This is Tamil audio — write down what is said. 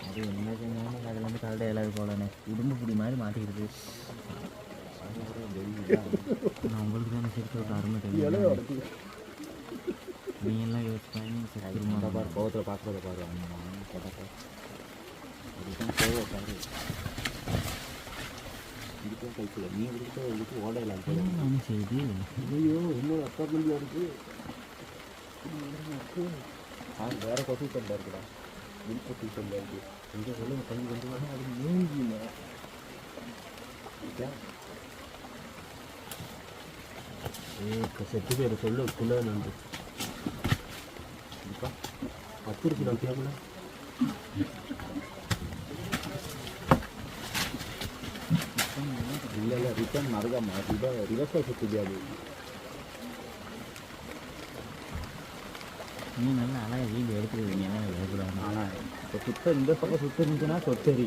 அது என்ன செஞ்சாலும் அதில் வந்து கலட இல்லாது போலண்ணே உடும்பு பிடி மாதிரி மாட்டிக்கிடுது. நான் உங்களுக்கு தானே சிரிக்க அருமை தெரியும். நீங்கள்லாம் யோசிச்சு பண்ணி சத்திரமா பாரு கோவத்தில் பார்க்குறத பாரு. அதுதான் கோவம் பாரு. இதுக்கும் கைக்குள்ள நீ இதுக்கு ஓடையிலாம் நானும் செய்தி. ஐயோ இன்னொரு அப்பார்ட்மெண்ட்டில் இருக்குது. வேறு கொசு சண்டை இருக்குடா. மின் கொசு சண்டை இருக்குது. இங்கே சொல்லுங்க தண்ணி கொண்டு வர அது மூங்கில செத்து பேர் சொல்லு குள்ள நன்று இப்போ 10 இருக்கு நான் கேட்கல. இல்லை இல்லை ரிட்டர்ன் மறக்காம ரிவர்ஸாக சுற்றுது. நீ நல்லா அழகாக வீடு எடுத்துருவீங்க எடுக்கிறாங்க. ஆனால் இப்போ சுத்தம் இந்த பக்கம் சுத்தம் இருந்துச்சுன்னா சொத்தரி